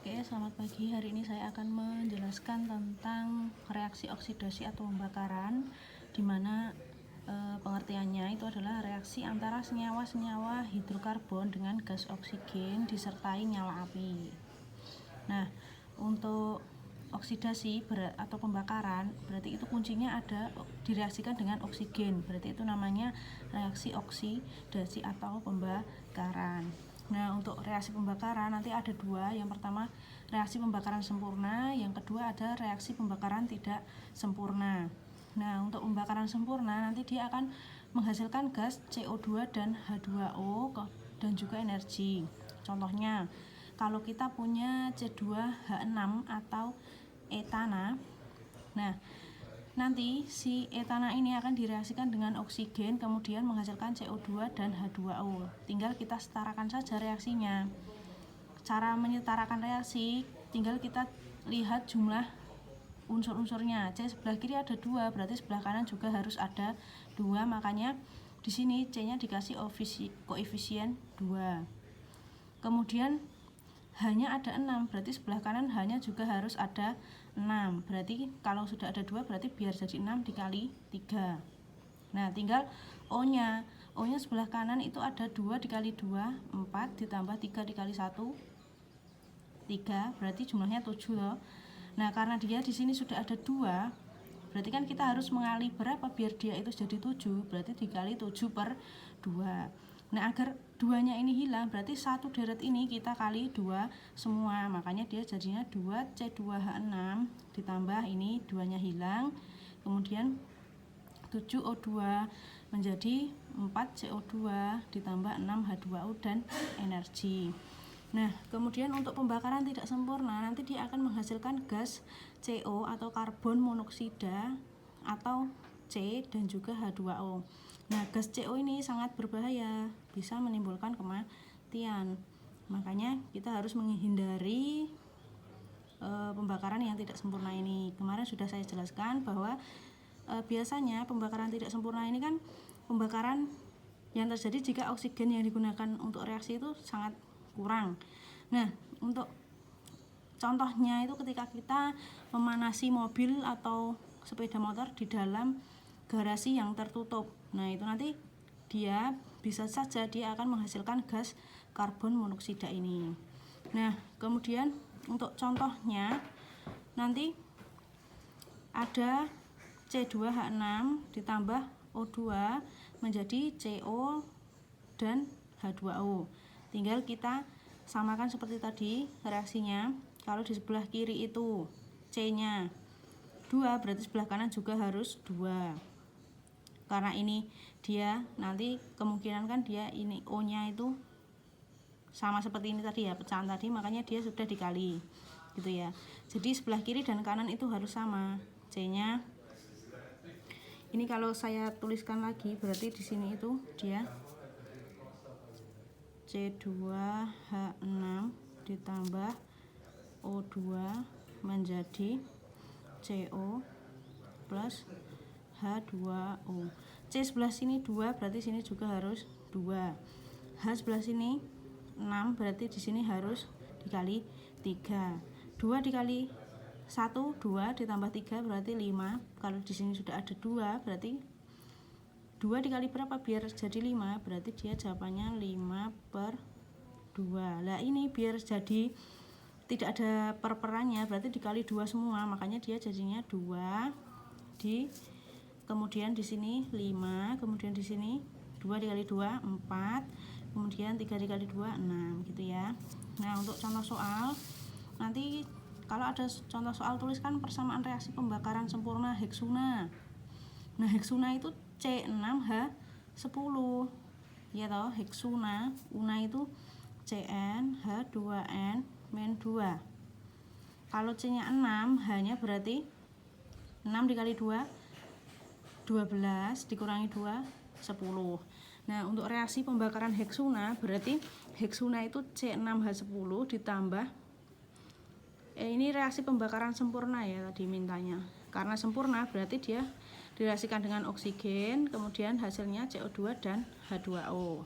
Oke, selamat pagi. Hari ini saya akan menjelaskan tentang reaksi oksidasi atau pembakaran, di mana pengertiannya itu adalah reaksi antara senyawa-senyawa hidrokarbon dengan gas oksigen disertai nyala api. Nah, untuk oksidasi atau pembakaran, berarti itu kuncinya ada direaksikan dengan oksigen. Berarti itu namanya reaksi oksidasi atau pembakaran. Nah, untuk reaksi pembakaran nanti ada dua. Yang pertama reaksi pembakaran sempurna, yang kedua ada reaksi pembakaran tidak sempurna. Nah, untuk pembakaran sempurna nanti dia akan menghasilkan gas CO2 dan H2O dan juga energi. Contohnya, kalau kita punya C2H6 atau etana, nah nanti si etana ini akan direaksikan dengan oksigen kemudian menghasilkan CO2 dan H2O. Tinggal kita setarakan saja reaksinya. Cara menyetarakan reaksi tinggal kita lihat jumlah unsur-unsurnya. C sebelah kiri ada 2, berarti sebelah kanan juga harus ada 2. Makanya di sini C-nya dikasih koefisien 2. Kemudian hanya ada 6, berarti sebelah kanan hanya juga harus ada 6. Berarti kalau sudah ada 2 berarti biar jadi 6 dikali 3. Nah, tinggal O-nya. O-nya sebelah kanan itu ada 2 dikali 2, 4 ditambah 3 dikali 1, 3, berarti jumlahnya 7 loh. Nah, karena dia di sini sudah ada 2, berarti kan kita harus mengali berapa biar dia itu jadi 7, berarti dikali 7 per 2. Nah, agar 2-nya ini hilang, berarti satu deret ini kita kali 2 semua. Makanya dia jadinya 2C2H6 ditambah ini 2-nya hilang. Kemudian 7O2 menjadi 4CO2 ditambah 6H2O dan energi. Nah, kemudian untuk pembakaran tidak sempurna nanti dia akan menghasilkan gas CO atau karbon monoksida atau C dan juga H2O. Nah, gas CO ini sangat berbahaya, bisa menimbulkan kematian. Makanya kita harus menghindari pembakaran yang tidak sempurna ini. Kemarin sudah saya jelaskan bahwa biasanya pembakaran tidak sempurna ini kan pembakaran yang terjadi jika oksigen yang digunakan untuk reaksi itu sangat kurang. Nah, untuk contohnya itu ketika kita memanasi mobil atau sepeda motor di dalam garasi yang tertutup. Nah, itu nanti dia bisa saja dia akan menghasilkan gas karbon monoksida ini. Nah, kemudian untuk contohnya nanti ada C2H6 ditambah O2 menjadi CO dan H2O. Tinggal kita samakan seperti tadi reaksinya. Kalau di sebelah kiri itu C-nya 2, berarti sebelah kanan juga harus 2. Karena ini dia nanti kemungkinan kan dia ini O-nya itu sama seperti ini tadi ya, pecahan tadi, makanya dia sudah dikali gitu ya. Jadi sebelah kiri dan kanan itu harus sama. C-nya ini kalau saya tuliskan lagi berarti di sini itu dia C2H6 ditambah O2 menjadi CO plus H2O. C sebelah sini 2, berarti sini juga harus 2. H sebelah sini 6, berarti di sini harus dikali 3. 2 dikali 1, 2 ditambah 3 berarti 5. Kalau di sini sudah ada 2, berarti 2 dikali berapa biar jadi 5, berarti dia jawabannya 5/2. Nah, ini biar jadi tidak ada per-perannya, berarti dikali 2 semua, makanya dia jadinya 2 kemudian di sini 5, kemudian di sini 2 dikali 2 4, kemudian 3 dikali 2 6 gitu ya. Nah, untuk contoh soal nanti kalau ada contoh soal tuliskan persamaan reaksi pembakaran sempurna heksuna. Nah, heksuna itu C6H10 ya toh, heksuna. Una itu CnH2n-2. Kalau C-nya 6, H-nya berarti 6 dikali 2 12 dikurangi 2 10. Nah, untuk reaksi pembakaran heksuna berarti heksuna itu C6H10 ditambah ini reaksi pembakaran sempurna ya tadi mintanya. Karena sempurna berarti dia direaksikan dengan oksigen, kemudian hasilnya CO2 dan H2O.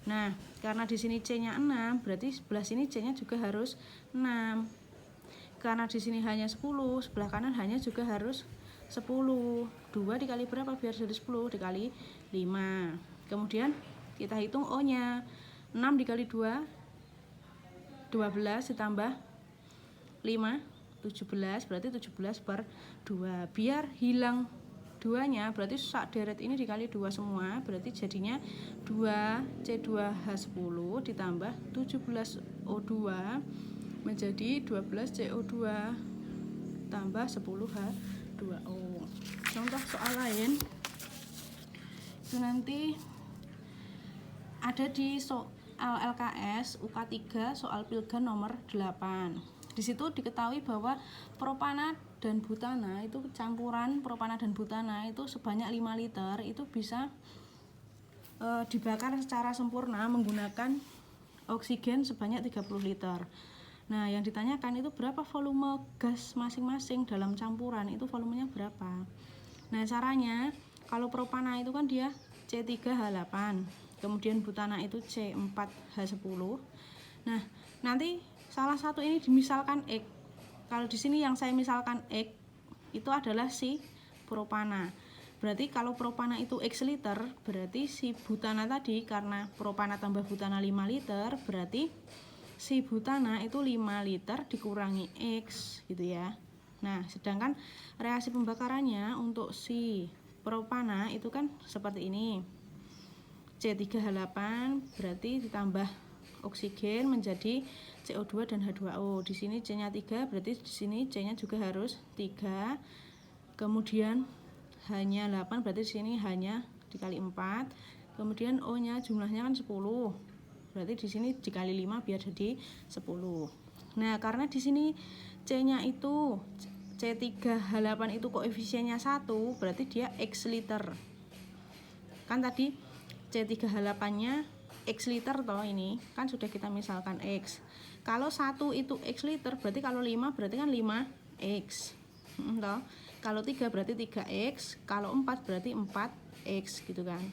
Nah, karena di sini C-nya 6, berarti sebelah sini C-nya juga harus 6. Karena di sini hanya 10, sebelah kanan hanya juga harus 10. 2 dikali berapa biar jadi 10? Dikali 5. Kemudian kita hitung O-nya. 6 dikali 2, 12 ditambah 5, 17, berarti 17 per 2. Biar hilang 2-nya, berarti sak deret ini dikali 2 semua, berarti jadinya 2C2H10 ditambah 17O2 menjadi 12CO2 tambah 10H2O. Contoh soal lain itu nanti ada di soal LKS UK3 soal Pilgan nomor 8. Di situ diketahui bahwa propana dan butana itu campuran propana dan butana itu sebanyak 5 liter itu bisa dibakar secara sempurna menggunakan oksigen sebanyak 30 liter. Nah, yang ditanyakan itu berapa volume gas masing-masing dalam campuran, itu volumenya berapa. Nah, caranya kalau propana itu kan dia C3H8, kemudian butana itu C4H10. Nah, nanti salah satu ini dimisalkan X. Kalau di sini yang saya misalkan X itu adalah si propana. Berarti kalau propana itu X liter, berarti si butana tadi karena propana tambah butana 5 liter, berarti si butana itu 5 liter dikurangi X gitu ya. Nah, sedangkan reaksi pembakarannya untuk si propana itu kan seperti ini. C3H8 berarti ditambah oksigen menjadi CO2 dan H2O. Di sini C-nya 3, berarti di sini C-nya juga harus 3. Kemudian hanya 8, berarti di sini hanya dikali 4. Kemudian O-nya jumlahnya kan 10. Berarti di sini dikali 5 biar jadi 10. Nah, karena di sini C-nya itu C3H8 itu koefisiennya 1, berarti dia X liter. Kan tadi C3H8-nya X liter toh, ini kan sudah kita misalkan X. Kalau 1 itu X liter, berarti kalau 5 berarti kan 5X. Toh. Kalau 3 berarti 3X, kalau 4 berarti 4X gitu kan.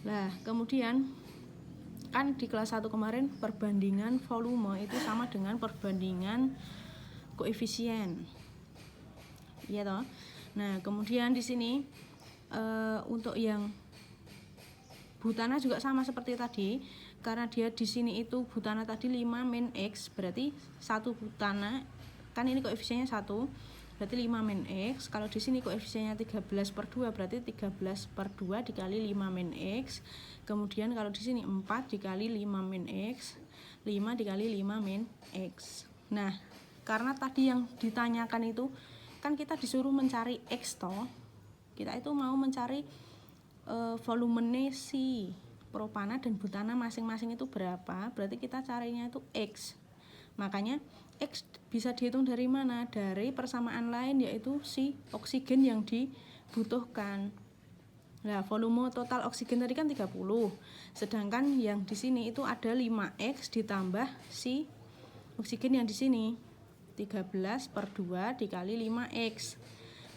Nah, kemudian kan di kelas 1 kemarin perbandingan volume itu sama dengan perbandingan koefisien. Iya toh. Nah, kemudian di sini untuk yang butana juga sama seperti tadi, karena dia di sini itu butana tadi 5 min X, berarti satu butana kan ini koefisiennya 1, berarti 5 min X. Kalau di sini koefisiennya 13/2, berarti 13/2 dikali 5 min X. Kemudian kalau di sini 4 dikali 5 min X, 5 dikali 5 min X. Nah, karena tadi yang ditanyakan itu kan kita disuruh mencari X toh, kita itu mau mencari volumenya si propana dan butana masing-masing itu berapa, berarti kita carinya itu X. Makanya X bisa dihitung dari mana? Dari persamaan lain, yaitu si oksigen yang dibutuhkan. Nah, volume total oksigen tadi kan 30, sedangkan yang di sini itu ada 5X ditambah si oksigen yang di sini 13/2 dikali 5X.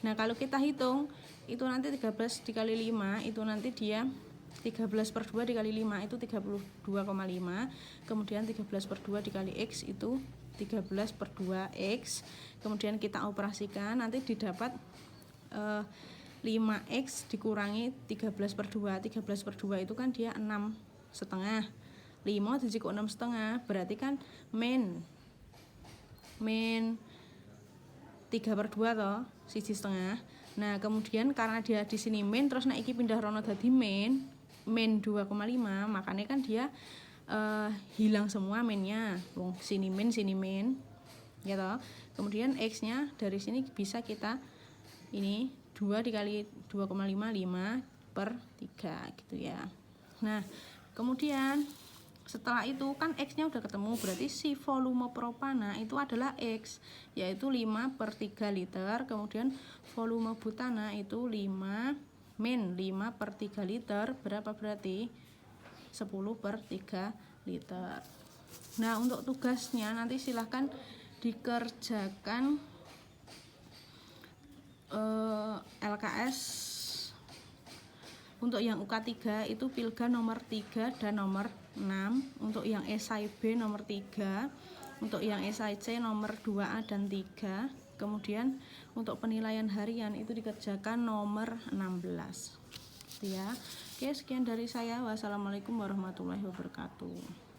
Nah, kalau kita hitung itu nanti 13 dikali 5 itu nanti dia 13/2 dikali 5 itu 32,5. Kemudian 13/2 dikali X itu 13/2X. Kemudian kita operasikan, nanti didapat 5X dikurangi 13/2. 13/2 itu kan dia 6,5. 5 dijiko 6,5 berarti kan min 3/2 toh, 1,5. Nah, kemudian karena dia di sini min terus nek iki pindah rono dadi min 2,5, makanya kan dia hilang semua minnya. Wong sini min ya toh. Kemudian X-nya dari sini bisa kita ini 2 dikali 2,5 5/3 gitu ya. Nah, kemudian setelah itu kan X-nya udah ketemu, berarti si volume propana itu adalah X, yaitu 5/3 liter. Kemudian volume butana itu 5 min 5/3 liter, berapa berarti? 10/3 liter. Nah, untuk tugasnya nanti silahkan dikerjakan LKS Untuk yang UK3 itu Pilga nomor 3 dan nomor 6. Untuk yang esai B nomor 3. Untuk yang esai C nomor 2A dan 3. Kemudian untuk penilaian harian itu dikerjakan nomor 16. Ya. Oke, sekian dari saya. Wassalamualaikum warahmatullahi wabarakatuh.